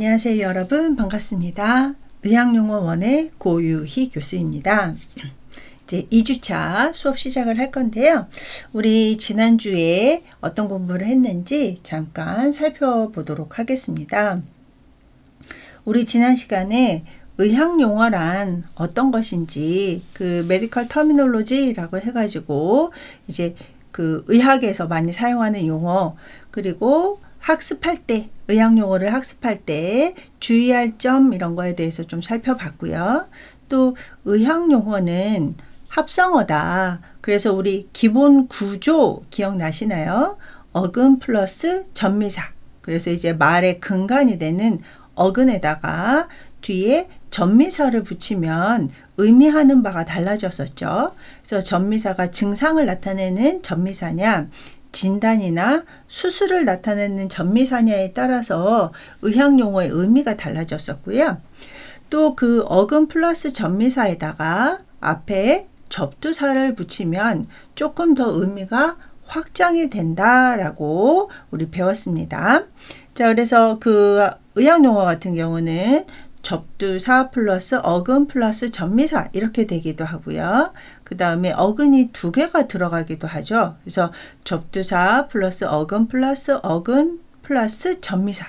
안녕하세요 여러분, 반갑습니다. 의학용어원의 고유희 교수입니다. 이제 2주차 수업 시작을 할 건데요. 우리 지난주에 어떤 공부를 했는지 잠깐 살펴보도록 하겠습니다. 우리 지난 시간에 의학용어란 어떤 것인지 그 메디컬 터미놀로지라고 해가지고 이제 그 의학에서 많이 사용하는 용어, 그리고 학습할 때, 의학용어를 학습할 때 주의할 점 이런 거에 대해서 좀 살펴봤고요. 또 의학용어는 합성어다. 그래서 우리 기본 구조 기억나시나요? 어근 플러스 전미사. 그래서 이제 말의 근간이 되는 어근에다가 뒤에 전미사를 붙이면 의미하는 바가 달라졌었죠. 그래서 전미사가 증상을 나타내는 전미사냐, 진단이나 수술을 나타내는 전미사냐에 따라서 의학용어의 의미가 달라졌었고요. 또 그 어근 플러스 전미사에다가 앞에 접두사를 붙이면 조금 더 의미가 확장이 된다라고 우리 배웠습니다. 자, 그래서 그 의학용어 같은 경우는 접두사 플러스 어근 플러스 전미사 이렇게 되기도 하고요. 그 다음에 어근이 두 개가 들어가기도 하죠. 그래서 접두사 플러스 어근 플러스 전미사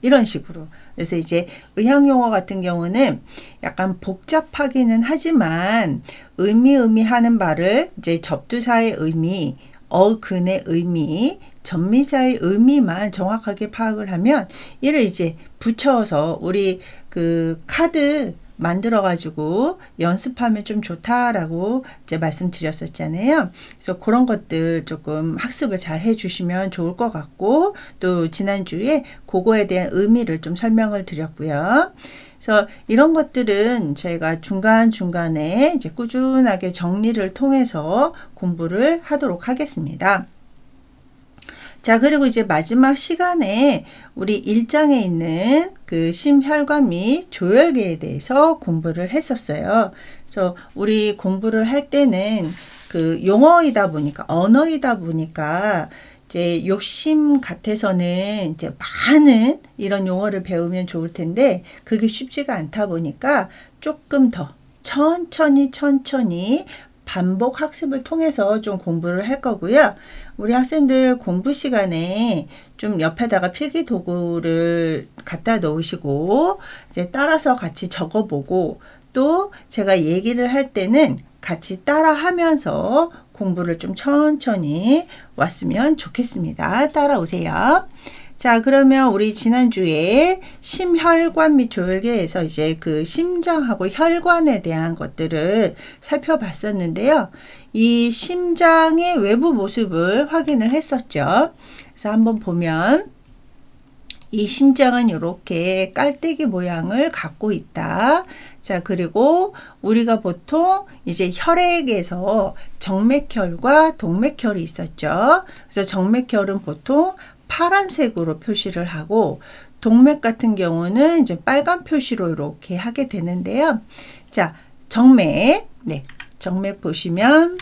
이런 식으로. 그래서 이제 의학용어 같은 경우는 약간 복잡하기는 하지만 의미하는 바를 이제 접두사의 의미, 어근의 의미, 전미사의 의미만 정확하게 파악을 하면 이를 이제 붙여서 우리 그 카드 만들어 가지고 연습하면 좀 좋다라고 이제 말씀드렸었잖아요. 그래서 그런 것들 조금 학습을 잘 해주시면 좋을 것 같고, 또 지난주에 그거에 대한 의미를 좀 설명을 드렸고요. 그래서 이런 것들은 저희가 중간중간에 이제 꾸준하게 정리를 통해서 공부를 하도록 하겠습니다. 자, 그리고 이제 마지막 시간에 우리 1장에 있는 그 심혈관 및 조혈계에 대해서 공부를 했었어요. 그래서 우리 공부를 할 때는 그 용어이다 보니까, 언어이다 보니까 이제 욕심 같아서는 이제 많은 이런 용어를 배우면 좋을 텐데 그게 쉽지가 않다 보니까 조금 더 천천히 반복 학습을 통해서 좀 공부를 할 거고요. 우리 학생들 공부 시간에 좀 옆에다가 필기 도구를 갖다 놓으시고 이제 따라서 같이 적어보고, 또 제가 얘기를 할 때는 같이 따라 하면서 공부를 좀 천천히 왔으면 좋겠습니다. 따라오세요. 자, 그러면 우리 지난주에 심혈관 및 조혈계에서 이제 그 심장하고 혈관에 대한 것들을 살펴봤었는데요. 이 심장의 외부 모습을 확인을 했었죠. 그래서 한번 보면 이 심장은 이렇게 깔때기 모양을 갖고 있다. 자, 그리고 우리가 보통 이제 혈액에서 정맥혈과 동맥혈이 있었죠. 그래서 정맥혈은 보통 파란색으로 표시를 하고, 동맥 같은 경우는 이제 빨간 표시로 이렇게 하게 되는데요. 자, 정맥. 네. 정맥 보시면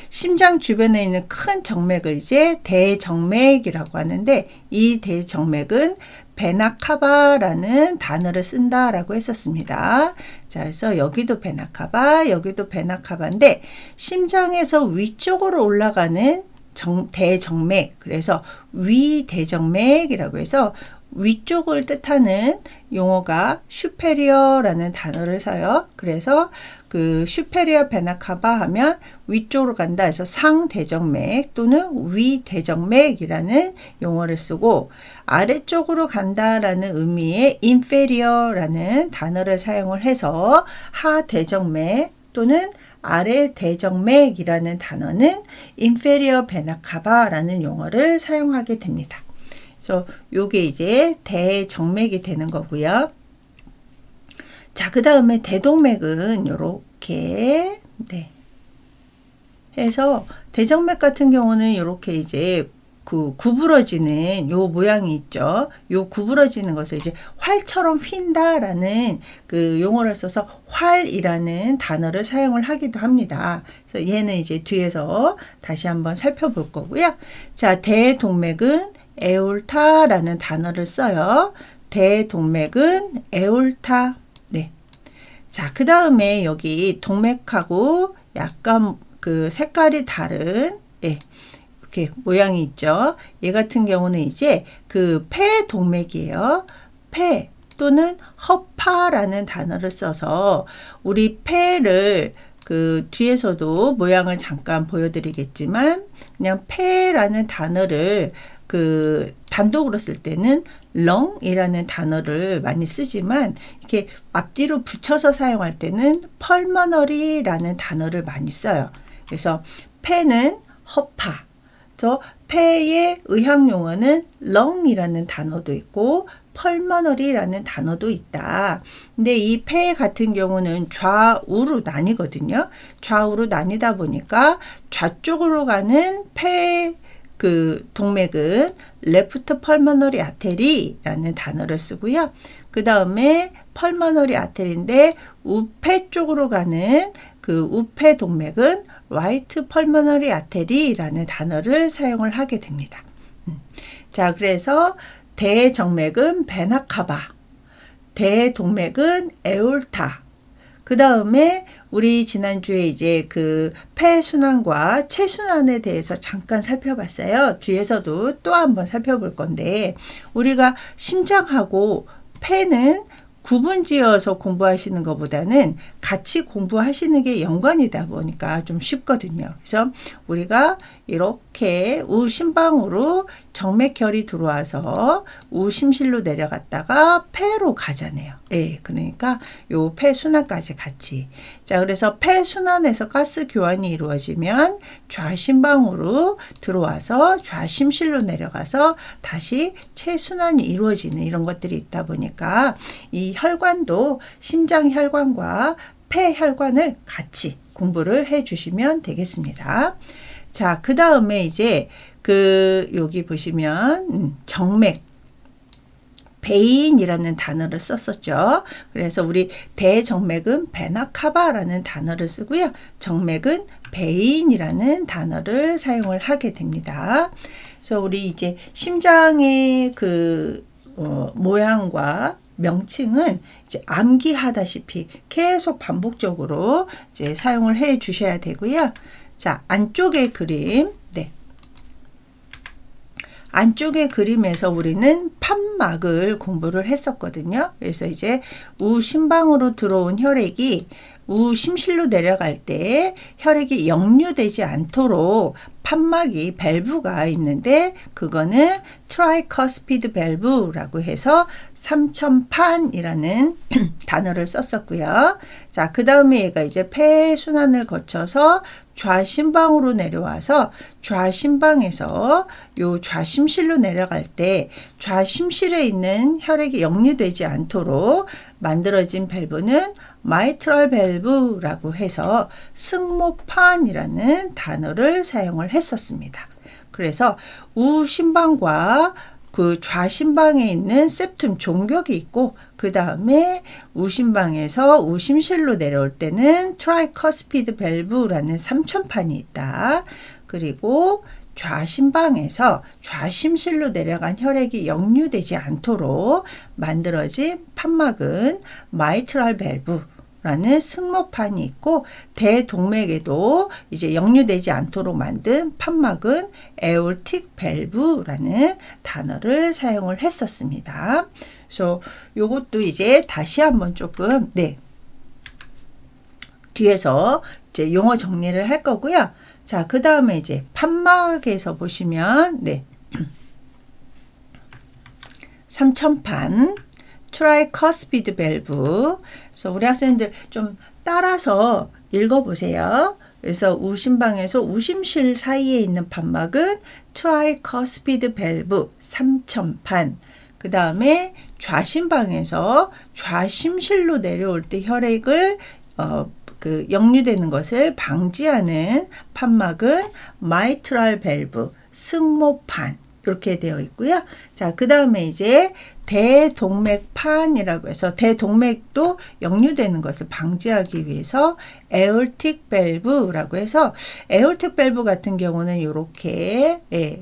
심장 주변에 있는 큰 정맥을 이제 대정맥이라고 하는데, 이 대정맥은 베나카바라는 단어를 쓴다라고 했었습니다. 자, 그래서 여기도 베나카바, 여기도 베나카바인데 심장에서 위쪽으로 올라가는 대정맥, 그래서 위대정맥이라고 해서 위쪽을 뜻하는 용어가 슈페리어라는 단어를 써요. 그래서 그 슈페리어 베나카바 하면 위쪽으로 간다 해서 상대정맥 또는 위대정맥이라는 용어를 쓰고, 아래쪽으로 간다라는 의미의 인페리어라는 단어를 사용을 해서 하대정맥 또는 아래 대정맥이라는 단어는 inferior vena cava라는 용어를 사용하게 됩니다. 그래서 요게 이제 대정맥이 되는 거고요. 자, 그 다음에 대동맥은 요렇게 해서 대정맥 같은 경우는 요렇게 이제 그 구부러지는 요 모양이 있죠. 요 구부러지는 것을 이제 활처럼 휜다라는 그 용어를 써서 활이라는 단어를 사용을 하기도 합니다. 그래서 얘는 이제 뒤에서 다시 한번 살펴볼 거고요. 자, 대동맥은 에올타라는 단어를 써요. 대동맥은 에올타. 네. 자, 그 다음에 여기 동맥하고 약간 그 색깔이 다른, 예, 이렇게 모양이 있죠. 얘 같은 경우는 이제 그 폐동맥이에요. 폐 또는 허파라는 단어를 써서 우리 폐를 그 뒤에서도 모양을 잠깐 보여드리겠지만 그냥 폐라는 단어를 그 단독으로 쓸 때는 렁이라는 단어를 많이 쓰지만 이렇게 앞뒤로 붙여서 사용할 때는 펄머너리라는 단어를 많이 써요. 그래서 폐는 허파, 저 폐의 의학 용어는 렁이라는 단어도 있고 펄머너리라는 단어도 있다. 근데 이 폐 같은 경우는 좌우로 나뉘거든요. 좌우로 나뉘다 보니까 좌쪽으로 가는 폐 그 동맥은 레프트 펄머너리 아테리라는 단어를 쓰고요. 그 다음에 펄머너리 아테리인데 우폐 쪽으로 가는 그 우폐 동맥은 라이트 펄머너리 아테리라는 단어를 사용을 하게 됩니다. 자, 그래서 대정맥은 베나카바, 대동맥은 에올타. 그 다음에 우리 지난주에 이제 그 폐순환과 체순환에 대해서 잠깐 살펴봤어요. 뒤에서도 또 한번 살펴볼 건데 우리가 심장하고 폐는 구분지어서 공부하시는 것보다는 같이 공부하시는 게 연관이다 보니까 좀 쉽거든요. 그래서 우리가 이렇게 우심방으로 정맥혈이 들어와서 우심실로 내려갔다가 폐로 가잖아요. 예, 그러니까 요 폐순환까지 같이. 자, 그래서 폐순환에서 가스 교환이 이루어지면 좌심방으로 들어와서 좌심실로 내려가서 다시 체순환이 이루어지는 이런 것들이 있다 보니까 이 혈관도 심장 혈관과 폐 혈관을 같이 공부를 해 주시면 되겠습니다. 자, 그 다음에 이제 그 여기 보시면 정맥 베인이라는 단어를 썼었죠. 그래서 우리 대정맥은 베나카바라는 단어를 쓰고요. 정맥은 베인이라는 단어를 사용을 하게 됩니다. 그래서 우리 이제 심장의 그 모양과 명칭은 이제 암기하다시피 계속 반복적으로 이제 사용을 해 주셔야 되고요. 자, 안쪽의 그림. 네. 안쪽의 그림에서 우리는 판막을 공부를 했었거든요. 그래서 이제 우심방으로 들어온 혈액이 우심실로 내려갈 때 혈액이 역류되지 않도록 판막이 밸브가 있는데 그거는 트라이커스피드 밸브라고 해서 삼천판이라는 단어를 썼었고요. 자, 그 다음에 얘가 이제 폐순환을 거쳐서 좌심방으로 내려와서 좌심방에서 요 좌심실로 내려갈 때 좌심실에 있는 혈액이 역류되지 않도록 만들어진 밸브는 마이트럴 밸브라고 해서 승모판이라는 단어를 사용을 했었습니다. 그래서 우심방과 그 좌심방에 있는 septum 종격이 있고 그 다음에 우심방에서 우심실로 내려올 때는 트라이커스피드 밸브라는 삼천판이 있다. 그리고 좌심방에서 좌심실로 내려간 혈액이 역류되지 않도록 만들어진 판막은 마이트럴 밸브라는 승모판이 있고 대동맥에도 이제 역류되지 않도록 만든 판막은 에올틱 밸브라는 단어를 사용을 했었습니다. 그래서 요것도 이제 다시 한번 조금 뒤에서 이제 용어 정리를 할 거고요. 자, 그 다음에 이제 판막에서 보시면 삼천판 트라이커스피드 밸브. 그래서 우리 학생들 좀 따라서 읽어보세요. 그래서 우심방에서 우심실 사이에 있는 판막은 트라이커스피드 밸브 삼천판. 그 다음에 좌심방에서 좌심실로 내려올 때 혈액을 그 역류되는 것을 방지하는 판막은 마이트럴 밸브 승모판. 이렇게 되어 있고요. 자, 그 다음에 이제 대동맥판이라고 해서 대동맥도 역류되는 것을 방지하기 위해서 에올틱 밸브라고 해서 에올틱 밸브 같은 경우는 이렇게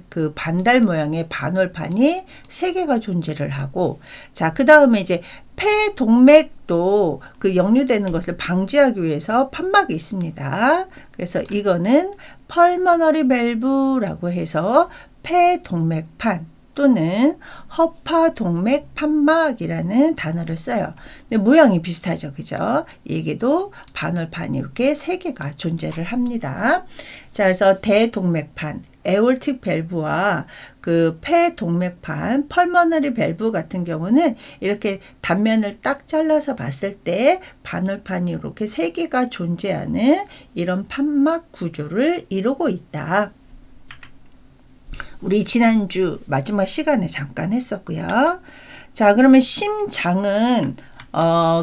그 반달 모양의 반월판이 3개가 존재를 하고, 자, 그 다음에 이제 폐동맥도 그 역류되는 것을 방지하기 위해서 판막이 있습니다. 그래서 이거는 펄머너리 밸브라고 해서 폐동맥판 또는 허파동맥 판막이라는 단어를 써요. 근데 모양이 비슷하죠. 그죠? 이게도 반월판이 이렇게 3개가 존재를 합니다. 자, 그래서 대동맥판, 에올틱 밸브와 그 폐동맥판, 펄머너리 밸브 같은 경우는 이렇게 단면을 딱 잘라서 봤을 때 반월판이 이렇게 3개가 존재하는 이런 판막 구조를 이루고 있다. 우리 지난주 마지막 시간에 잠깐 했었고요. 자, 그러면 심장은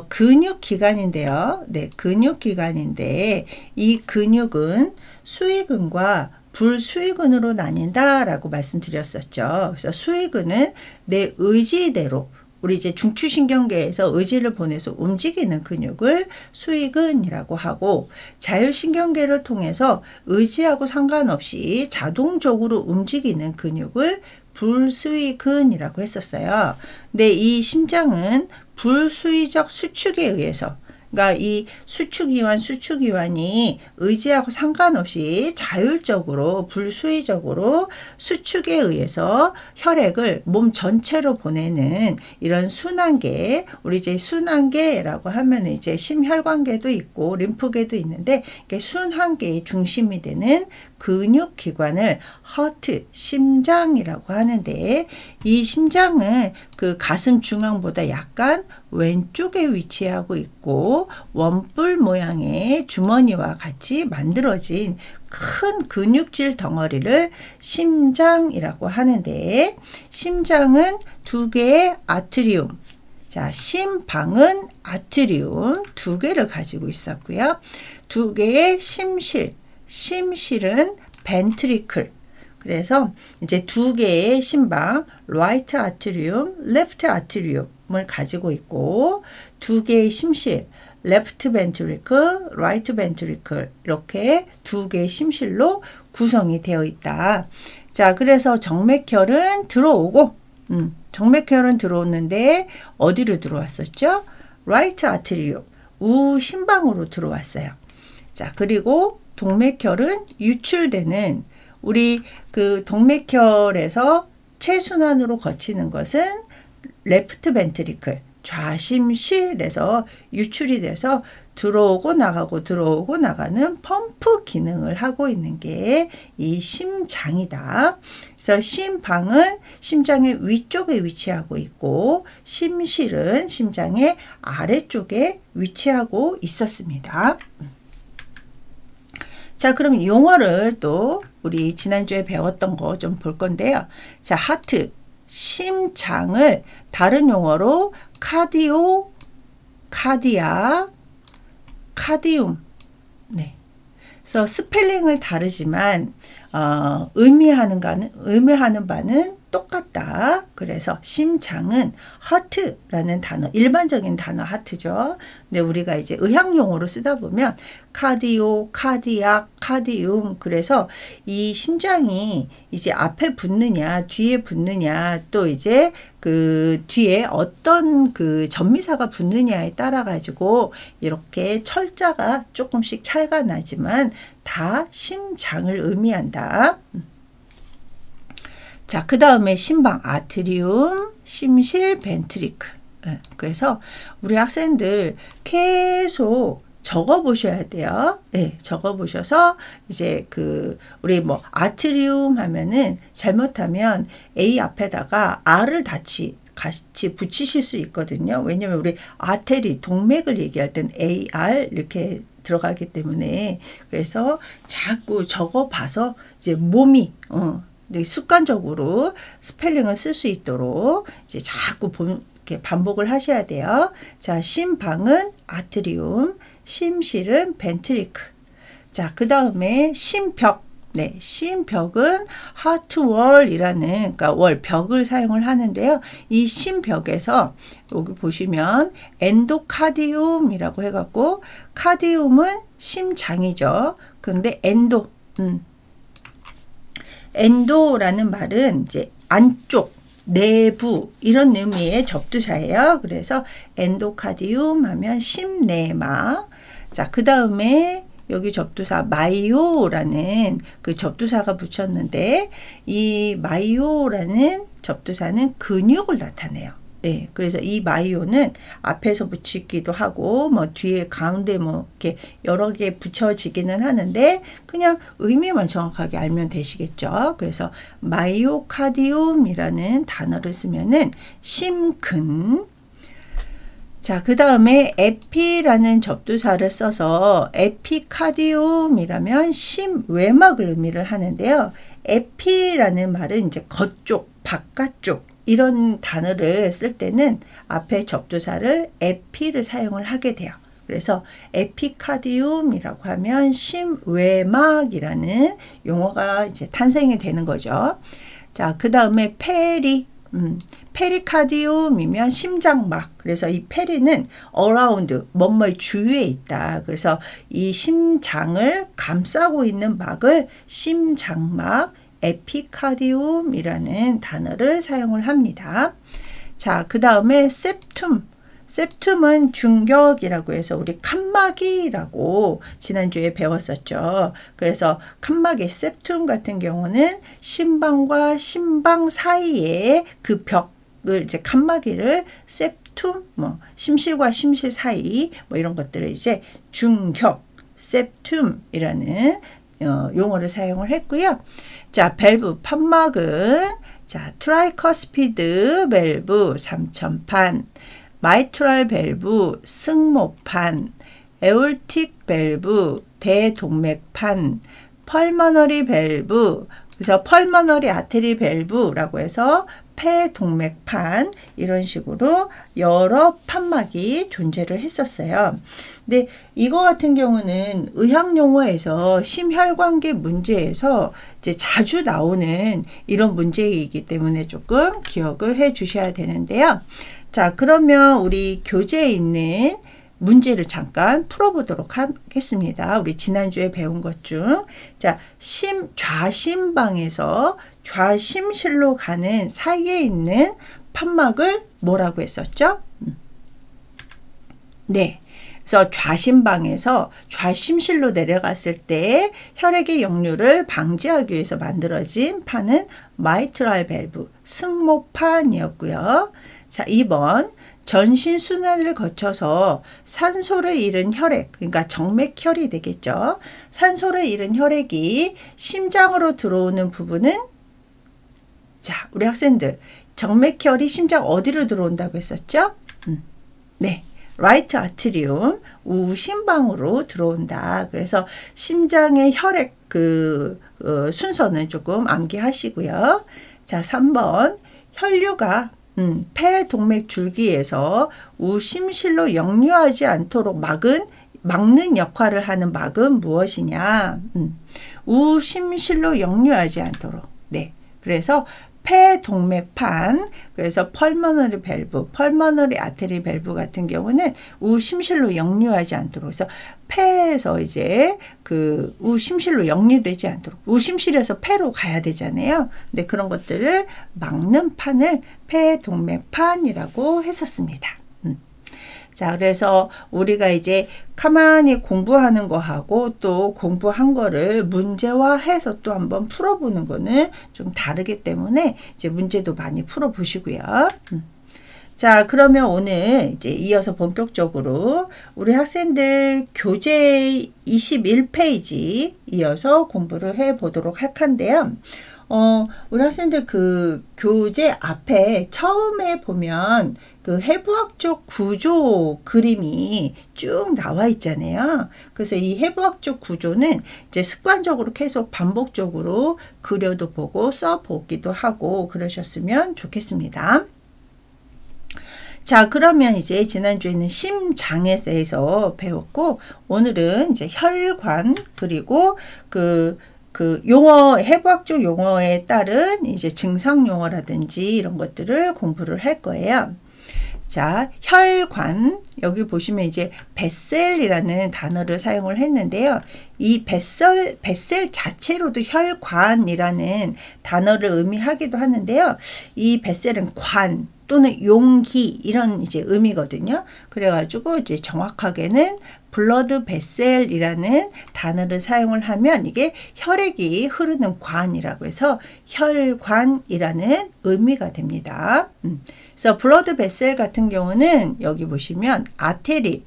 근육기관인데요. 네, 근육기관인데 이 근육은 수의근과 불수의근으로 나뉜다라고 말씀드렸었죠. 그래서 수의근은 내 의지대로 우리 이제 중추신경계에서 의지를 보내서 움직이는 근육을 수의근이라고 하고, 자율신경계를 통해서 의지하고 상관없이 자동적으로 움직이는 근육을 불수의근이라고 했었어요. 근데 이 심장은 불수의적 수축에 의해서, 그러니까 이 수축기관이 의지하고 상관없이 자율적으로 불수의적으로 수축에 의해서 혈액을 몸 전체로 보내는 이런 순환계, 우리 이제 순환계라고 하면 이제 심혈관계도 있고 림프계도 있는데, 순환계의 중심이 되는 근육기관을 하트, 심장이라고 하는데, 이 심장은 그 가슴 중앙보다 약간 왼쪽에 위치하고 있고 원뿔 모양의 주머니와 같이 만들어진 큰 근육질 덩어리를 심장이라고 하는데, 심장은 2개의 아트리움, 자, 심방은 아트리움 2개를 가지고 있었고요. 2개의 심실, 심실은 벤트리클. 그래서 이제 2개의 심방, 라이트 아트리움, 레프트 아트리움을 가지고 있고, 2개의 심실, 레프트 벤트리클, 라이트 벤트리클, 이렇게 2개의 심실로 구성이 되어 있다. 자, 그래서 정맥혈은 들어오고, 정맥혈은 들어오는데 어디로 들어왔었죠? 라이트 아트리움, 우심방으로 들어왔어요. 자, 그리고 동맥혈은 유출되는, 우리 그 동맥혈에서 최순환으로 거치는 것은 레프트 벤트리클, 좌심실에서 유출이 돼서 들어오고 나가고 들어오고 나가는 펌프 기능을 하고 있는 게 이 심장이다. 그래서 심방은 심장의 위쪽에 위치하고 있고, 심실은 심장의 아래쪽에 위치하고 있었습니다. 자, 그럼 용어를 또 우리 지난주에 배웠던 거 좀 볼 건데요. 자, 하트, 심장을 다른 용어로 카디오, 카디악, 카디움. 네. 그래서 스펠링을 다르지만 의미하는 바는 똑같다. 그래서 심장은 하트라는 단어, 일반적인 단어 하트죠. 근데 우리가 이제 의학용어로 쓰다 보면 카디오, 카디악, 카디움. 그래서 이 심장이 이제 앞에 붙느냐, 뒤에 붙느냐, 또 이제 그 뒤에 어떤 그 전미사가 붙느냐에 따라 가지고 이렇게 철자가 조금씩 차이가 나지만 다 심장을 의미한다. 자, 그 다음에 심방, 아트리움, 심실, 벤트리클. 그래서 우리 학생들 계속 적어 보셔야 돼요. 네, 적어 보셔서 이제 그 우리 뭐 아트리움 하면은 잘못하면 A 앞에다가 R을 같이 붙이실 수 있거든요. 왜냐면 우리 아테리, 동맥을 얘기할 땐 AR 이렇게 들어가기 때문에, 그래서 자꾸 적어 봐서 이제 몸이 습관적으로 스펠링을 쓸 수 있도록 이제 자꾸 이렇게 반복을 하셔야 돼요. 자, 심방은 아트리움, 심실은 벤트리클. 자, 그 다음에 심벽, 네, 심벽은 하트월이라는, 그러니까 월, 벽을 사용을 하는데요. 이 심벽에서 여기 보시면 엔도카디움이라고 해갖고, 카디움은 심장이죠. 근데 엔도라는 말은 이제 안쪽, 내부 이런 의미의 접두사예요. 그래서 엔도카디움 하면 심내막. 자, 그 다음에 여기 접두사 마이오라는 그 접두사가 붙였는데, 이 마이오라는 접두사는 근육을 나타내요. 네, 그래서 이 마이오는 앞에서 붙이기도 하고 뭐 뒤에 가운데 뭐 이렇게 여러 개 붙여지기는 하는데, 그냥 의미만 정확하게 알면 되시겠죠. 그래서 마이오카디움이라는 단어를 쓰면은 심근. 자, 그 다음에 에피라는 접두사를 써서 에피카디움이라면 심외막을 의미를 하는데요. 에피라는 말은 이제 겉쪽, 바깥쪽 이런 단어를 쓸 때는 앞에 접두사를 에피를 사용을 하게 돼요. 그래서 에피카디움이라고 하면 심외막이라는 용어가 이제 탄생이 되는 거죠. 자, 그 다음에 페리카디움이면 심장막. 그래서 이 페리는 around, 뭐뭐의 주위에 있다. 그래서 이 심장을 감싸고 있는 막을 심장막, 에피카디움이라는 단어를 사용을 합니다. 자, 그 다음에 septum. septum은 중격이라고 해서 우리 칸막이라고 지난주에 배웠었죠. 그래서 칸막이 septum 같은 경우는 심방과 심방 사이에 그 벽을 이제 칸막이를 septum, 뭐 심실과 심실 사이 뭐 이런 것들을 이제 중격 septum이라는 용어를 사용을 했고요. 자, 밸브 판막은 자, 트라이커스피드 밸브 3천판, 마이트랄 밸브 승모판, 에올틱 밸브 대동맥판, 펄머너리 밸브, 그래서 펄머너리 아테리 밸브라고 해서 폐동맥판, 이런 식으로 여러 판막이 존재를 했었어요. 근데 이거 같은 경우는 의학 용어에서 심혈관계 문제에서 이제 자주 나오는 이런 문제이기 때문에 조금 기억을 해 주셔야 되는데요. 자, 그러면 우리 교재에 있는 문제를 잠깐 풀어보도록 하겠습니다. 우리 지난주에 배운 것 중, 자, 좌심방에서 좌심실로 가는 사이에 있는 판막을 뭐라고 했었죠? 네. 그래서 좌심방에서 좌심실로 내려갔을 때 혈액의 역류를 방지하기 위해서 만들어진 판은 마이트랄 밸브, 승모판이었고요. 자, 2번. 전신 순환을 거쳐서 산소를 잃은 혈액, 그러니까 정맥혈이 되겠죠. 산소를 잃은 혈액이 심장으로 들어오는 부분은, 자, 우리 학생들, 정맥혈이 심장 어디로 들어온다고 했었죠? 네. 라이트 아트리움, 우심방으로 들어온다. 그래서 심장의 혈액 순서는 조금 암기하시고요. 자, 3번. 혈류가 폐동맥 줄기에서 우심실로 역류하지 않도록 막는 역할을 하는 막은 무엇이냐? 우심실로 역류하지 않도록. 네. 그래서 폐동맥판, 그래서 펄머너리 밸브, 펄머너리 아테리 밸브 같은 경우는 우심실로 역류하지 않도록, 그래서 폐에서 이제 그 우심실로 역류되지 않도록, 우심실에서 폐로 가야 되잖아요. 근데 그런 것들을 막는 판을 폐동맥판이라고 했었습니다. 자, 그래서 우리가 이제 가만히 공부하는 거하고 또 공부한 거를 문제화해서 또 한번 풀어보는 거는 좀 다르기 때문에 이제 문제도 많이 풀어보시고요. 자, 그러면 오늘 이제 이어서 본격적으로 우리 학생들 교재 21페이지 이어서 공부를 해 보도록 할 건데요. 우리 학생들 그 교재 앞에 처음에 보면 그 해부학적 구조 그림이 쭉 나와 있잖아요. 그래서 이 해부학적 구조는 이제 습관적으로 계속 반복적으로 그려도 보고 써보기도 하고 그러셨으면 좋겠습니다. 자, 그러면 이제 지난주에는 심장에 대해서 배웠고, 오늘은 이제 혈관, 그리고 그 그 용어, 해부학적 용어에 따른 이제 증상 용어라든지 이런 것들을 공부를 할 거예요. 자, 혈관, 여기 보시면 이제 뱃셀이라는 단어를 사용을 했는데요. 이 뱃셀 자체로도 혈관이라는 단어를 의미하기도 하는데요. 이 뱃셀은 관 또는 용기 이런 이제 의미거든요. 그래가지고 이제 정확하게는 블러드 베셀이라는 단어를 사용을 하면 이게 혈액이 흐르는 관이라고 해서 혈관이라는 의미가 됩니다. 그래서 블러드 베셀 같은 경우는 여기 보시면 아테리,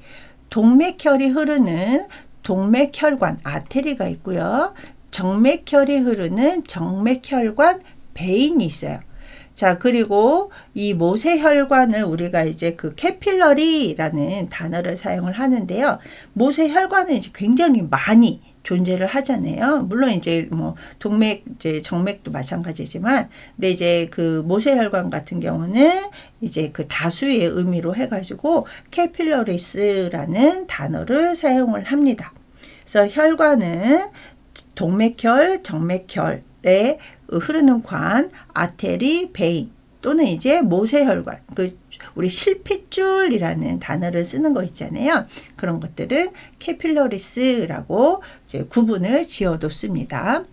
동맥혈이 흐르는 동맥혈관, 아테리가 있고요. 정맥혈이 흐르는 정맥혈관, 베인이 있어요. 자, 그리고 이 모세혈관을 우리가 이제 그 캐필러리라는 단어를 사용을 하는데요. 모세혈관은 이제 굉장히 많이 존재를 하잖아요. 물론 이제 뭐 동맥, 이제 정맥도 마찬가지지만, 근데 이제 그 모세혈관 같은 경우는 이제 그 다수의 의미로 해가지고 캐필러리스라는 단어를 사용을 합니다. 그래서 혈관은 동맥혈, 정맥혈에 흐르는 관, 아테리, 베인 또는 이제 모세혈관, 그 우리 실핏줄이라는 단어를 쓰는 거 있잖아요. 그런 것들은 캐필러리스라고 이제 구분을 지어뒀습니다.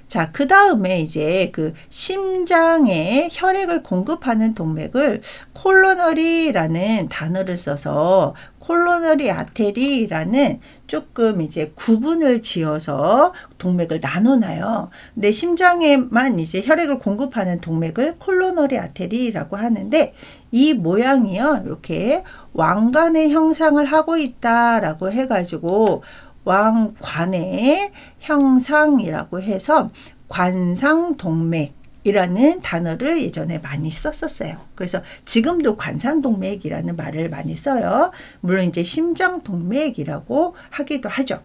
자, 그 다음에 이제 그 심장에 혈액을 공급하는 동맥을 콜로너리라는 단어를 써서 콜로너리 아테리라는 조금 이제 구분을 지어서 동맥을 나눠놔요. 근데 심장에만 이제 혈액을 공급하는 동맥을 콜로너리 아테리라고 하는데 이 모양이요. 이렇게 왕관의 형상을 하고 있다라고 해가지고 왕관의 형상이라고 해서 관상동맥이라는 단어를 예전에 많이 썼었어요. 그래서 지금도 관상동맥이라는 말을 많이 써요. 물론 이제 심장동맥이라고 하기도 하죠.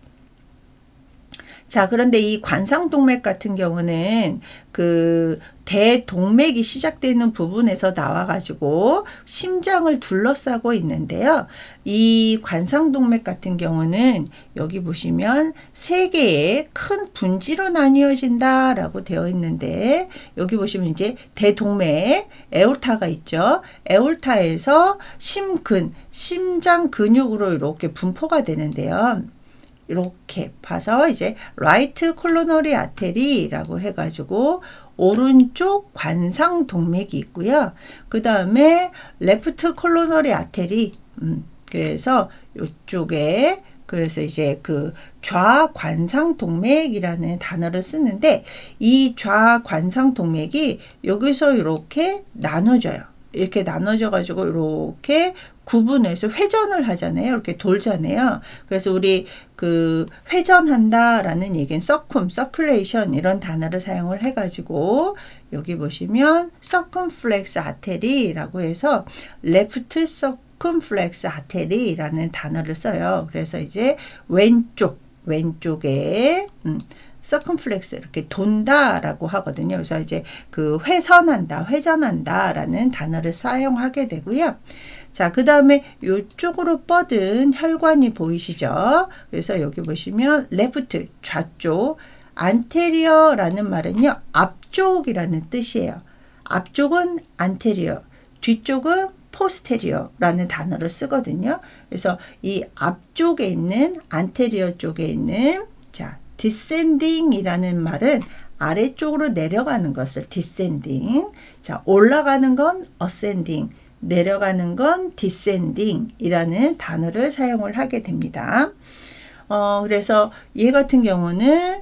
자, 그런데 이 관상동맥 같은 경우는 그 대동맥이 시작되는 부분에서 나와가지고 심장을 둘러싸고 있는데요. 이 관상동맥 같은 경우는 여기 보시면 세 개의 큰 분지로 나뉘어진다라고 되어 있는데 여기 보시면 이제 대동맥, 에오르타가 있죠. 에오르타에서 심근, 심장 근육으로 이렇게 분포가 되는데요. 이렇게 봐서 이제 라이트 콜로너리 아테리라고 해가지고 오른쪽 관상동맥이 있고요. 그 다음에 레프트 콜로너리 아테리, 그래서 이쪽에 그래서 이제 그 좌관상동맥이라는 단어를 쓰는데 이 좌관상동맥이 여기서 이렇게 나눠져요. 이렇게 나눠져 가지고 이렇게 구분해서 회전을 하잖아요. 이렇게 돌잖아요. 그래서 우리 그 회전한다라는 얘기는 circulation 이런 단어를 사용을 해가지고 여기 보시면 circumflex artery라고 해서 left circumflex artery라는 단어를 써요. 그래서 이제 왼쪽에 서컴플렉스 이렇게 돈다라고 하거든요. 그래서 이제 그 회전한다라는 단어를 사용하게 되고요. 자, 그 다음에 이쪽으로 뻗은 혈관이 보이시죠? 그래서 여기 보시면 레프트 좌쪽, 안테리어라는 말은요 앞쪽이라는 뜻이에요. 앞쪽은 안테리어, 뒤쪽은 포스테리어라는 단어를 쓰거든요. 그래서 이 앞쪽에 있는 안테리어 쪽에 있는 자 descending이라는 말은 아래쪽으로 내려가는 것을 descending, 자 올라가는 건 ascending, 내려가는 건 descending이라는 단어를 사용을 하게 됩니다. 그래서 얘 같은 경우는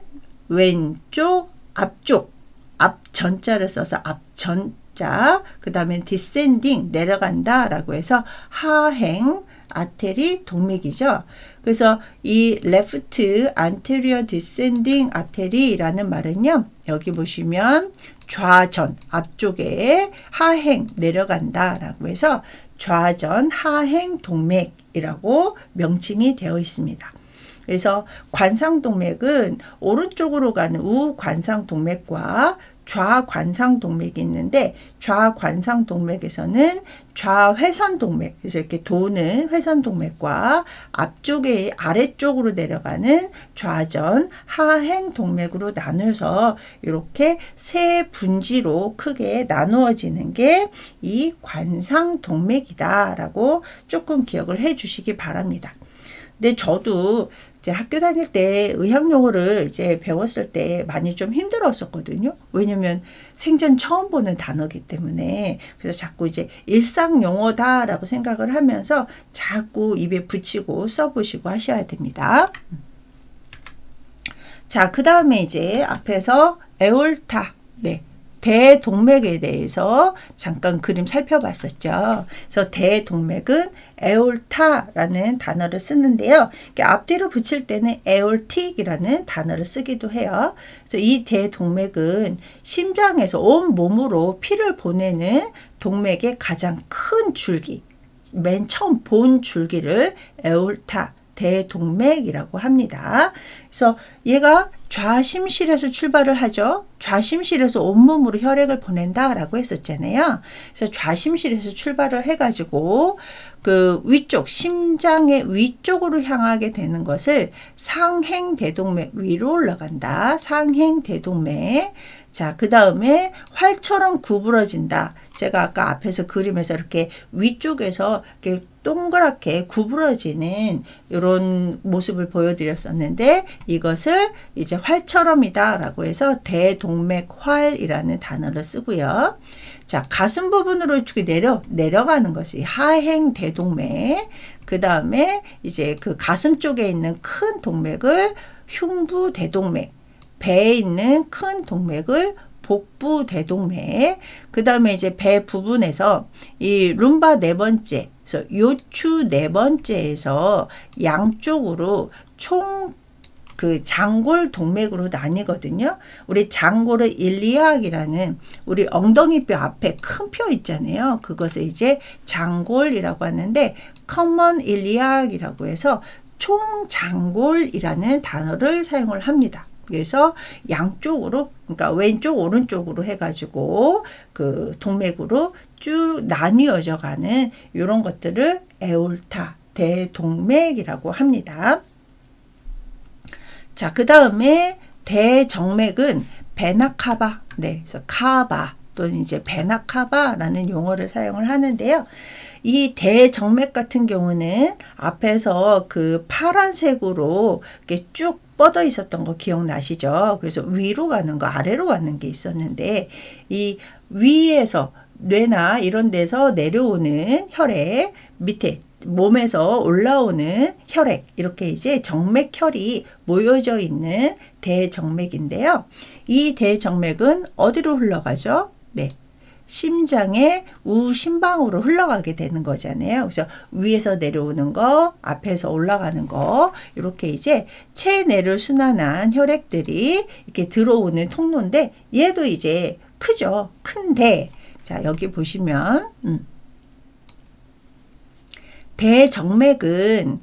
왼쪽, 앞쪽, 앞전자를 써서 앞전자, 그 다음에 descending, 내려간다 라고 해서 하행, 아테리, 동맥이죠. 그래서 이 left anterior descending artery라는 말은요. 여기 보시면 좌전, 앞쪽에 하행, 내려간다 라고 해서 좌전 하행 동맥이라고 명칭이 되어 있습니다. 그래서 관상동맥은 오른쪽으로 가는 우관상동맥과 좌관상동맥이 있는데, 좌관상동맥에서는 좌회선동맥, 그래서 이렇게 도는 회선동맥과 앞쪽에 아래쪽으로 내려가는 좌전 하행동맥으로 나눠서 이렇게 세 분지로 크게 나누어지는 게 이 관상동맥이다라고 조금 기억을 해 주시기 바랍니다. 근데 저도 이제 학교 다닐 때 의학 용어를 이제 배웠을 때 많이 좀 힘들었었거든요. 왜냐면 생전 처음 보는 단어기 때문에. 그래서 자꾸 이제 일상 용어다라고 생각을 하면서 자꾸 입에 붙이고 써보시고 하셔야 됩니다. 자, 그 다음에 이제 앞에서 에올타, 네, 대동맥에 대해서 잠깐 그림 살펴봤었죠. 그래서 대동맥은 에올타라는 단어를 쓰는데요. 앞뒤로 붙일 때는 에올틱이라는 단어를 쓰기도 해요. 그래서 이 대동맥은 심장에서 온 몸으로 피를 보내는 동맥의 가장 큰 줄기, 맨 처음 본 줄기를 에올타, 대동맥이라고 합니다. 그래서 얘가 좌심실에서 출발을 하죠. 좌심실에서 온몸으로 혈액을 보낸다라고 했었잖아요. 그래서 좌심실에서 출발을 해가지고 그 위쪽, 심장의 위쪽으로 향하게 되는 것을 상행대동맥, 위로 올라간다. 상행대동맥. 자, 그 다음에 활처럼 구부러진다. 제가 아까 앞에서 그림에서 이렇게 위쪽에서 이렇게 동그랗게 구부러지는 이런 모습을 보여드렸었는데, 이것을 이제 활처럼이다 라고 해서 대동맥활이라는 단어를 쓰고요. 자, 가슴 부분으로 이렇게 내려가는 것이 하행대동맥. 그 다음에 이제 그 가슴 쪽에 있는 큰 동맥을 흉부대동맥, 배에 있는 큰 동맥을 복부대동맥, 그 다음에 이제 배 부분에서 이 룸바 네 번째, 그래서 요추 네 번째에서 양쪽으로 총 그 장골 동맥으로 나뉘거든요. 우리 장골의 일리학이라는 우리 엉덩이뼈 앞에 큰 뼈 있잖아요. 그것을 이제 장골이라고 하는데, 커먼 일리학이라고 해서 총장골이라는 단어를 사용을 합니다. 그래서 양쪽으로, 그러니까 왼쪽 오른쪽으로 해가지고 그 동맥으로 쭉 나뉘어져 가는 이런 것들을 에올타, 대동맥이라고 합니다. 자, 그 다음에 대정맥은 베나카바, 네, 그래서 카바 또는 이제 베나카바라는 용어를 사용을 하는데요. 이 대정맥 같은 경우는 앞에서 그 파란색으로 이렇게 쭉 뻗어 있었던 거 기억나시죠? 그래서 위로 가는 거, 아래로 가는 게 있었는데, 이 위에서 뇌나 이런 데서 내려오는 혈액, 밑에 몸에서 올라오는 혈액, 이렇게 이제 정맥혈이 모여져 있는 대정맥인데요. 이 대정맥은 어디로 흘러가죠? 네, 심장의 우심방으로 흘러가게 되는 거잖아요. 그래서 위에서 내려오는 거, 앞에서 올라가는 거, 이렇게 이제 체내를 순환한 혈액들이 이렇게 들어오는 통로인데, 얘도 이제 크죠. 큰데, 자, 여기 보시면 대정맥은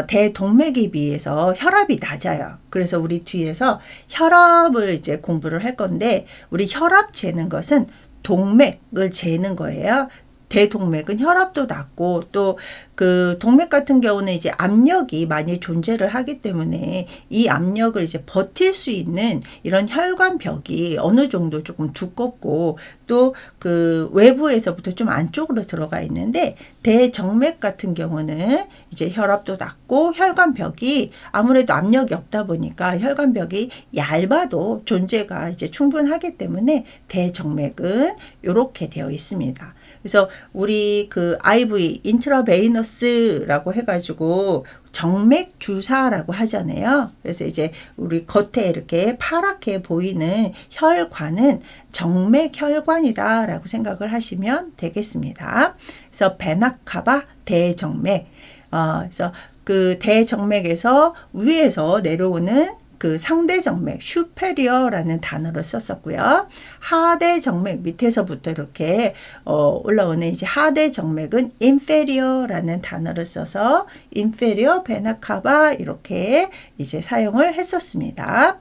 대동맥에 비해서 혈압이 낮아요. 그래서 우리 뒤에서 혈압을 이제 공부를 할 건데, 우리 혈압 재는 것은 동맥을 재는 거예요. 대동맥은 혈압도 낮고, 또 그 동맥 같은 경우는 이제 압력이 많이 존재를 하기 때문에 이 압력을 이제 버틸 수 있는 이런 혈관벽이 어느 정도 조금 두껍고, 또 그 외부에서부터 좀 안쪽으로 들어가 있는데, 대정맥 같은 경우는 이제 혈압도 낮고 혈관벽이 아무래도 압력이 없다 보니까 혈관벽이 얇아도 존재가 이제 충분하기 때문에 대정맥은 이렇게 되어 있습니다. 그래서 우리 그 IV 인트라베이너스라고 해가지고 정맥 주사라고 하잖아요. 그래서 이제 우리 겉에 이렇게 파랗게 보이는 혈관은 정맥혈관이다라고 생각을 하시면 되겠습니다. 그래서 베나카바 대정맥, 그래서 그 대정맥에서 위에서 내려오는 그 상대 정맥 superior라는 단어를 썼었고요. 하대 정맥 밑에서부터 이렇게 올라오는 이제 하대 정맥은 inferior라는 단어를 써서 inferior vena cava 이렇게 이제 사용을 했었습니다.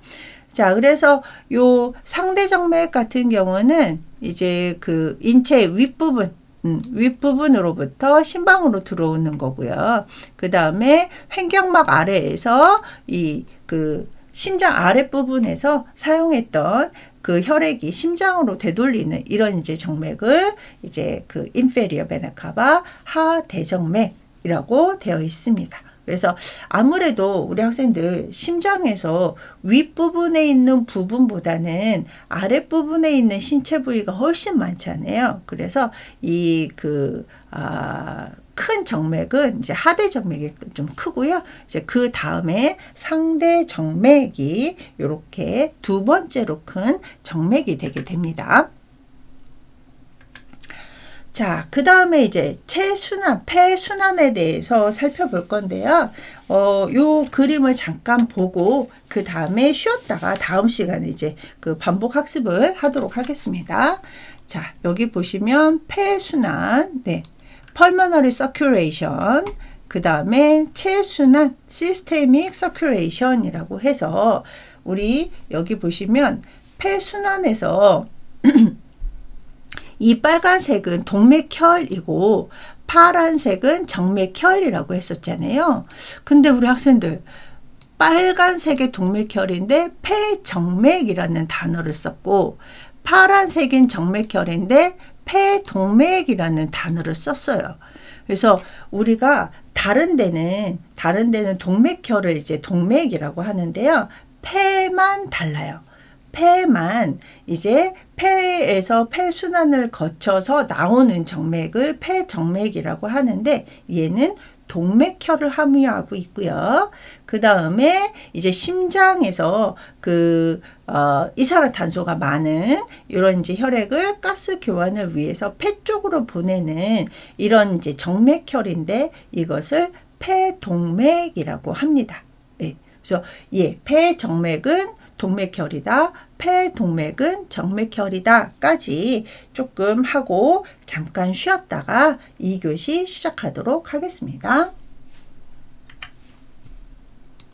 자, 그래서 요 상대 정맥 같은 경우는 이제 그 인체 윗부분으로부터 심방으로 들어오는 거고요. 그 다음에 횡격막 아래에서 이 그 심장 아랫부분에서 사용했던 그 혈액이 심장으로 되돌리는 이런 이제 정맥을 이제 그 inferior vena cava 하대정맥이라고 되어 있습니다. 그래서 아무래도 우리 학생들 심장에서 윗부분에 있는 부분보다는 아랫부분에 있는 신체 부위가 훨씬 많잖아요. 그래서 이 큰 정맥은 이제 하대 정맥이 좀 크고요. 이제 그 다음에 상대 정맥이 이렇게 두 번째로 큰 정맥이 되게 됩니다. 자, 그 다음에 이제 체순환, 폐순환에 대해서 살펴볼 건데요. 요 그림을 잠깐 보고 그 다음에 쉬었다가 다음 시간에 이제 그 반복 학습을 하도록 하겠습니다. 자, 여기 보시면 폐순환, 네, pulmonary circulation, 그 다음에 체순환, systemic circulation이라고 해서 우리 여기 보시면 폐순환에서 이 빨간색은 동맥혈이고 파란색은 정맥혈이라고 했었잖아요. 근데 우리 학생들 빨간색의 동맥혈인데 폐정맥이라는 단어를 썼고 파란색인 정맥혈인데 폐동맥이라는 단어를 썼어요. 그래서 우리가 다른 데는 동맥혈을 이제 동맥이라고 하는데요. 폐만 달라요. 폐만 이제 폐에서 폐순환을 거쳐서 나오는 정맥을 폐정맥이라고 하는데 얘는 동맥혈을 함유하고 있고요. 그 다음에 이제 심장에서 이산화탄소가 많은 이런 이제 혈액을 가스 교환을 위해서 폐 쪽으로 보내는 이런 이제 정맥혈인데 이것을 폐동맥이라고 합니다. 네. 그래서 폐정맥은 동맥혈이다, 폐동맥은 정맥혈이다 까지 조금 하고 잠깐 쉬었다가 2교시 시작하도록 하겠습니다.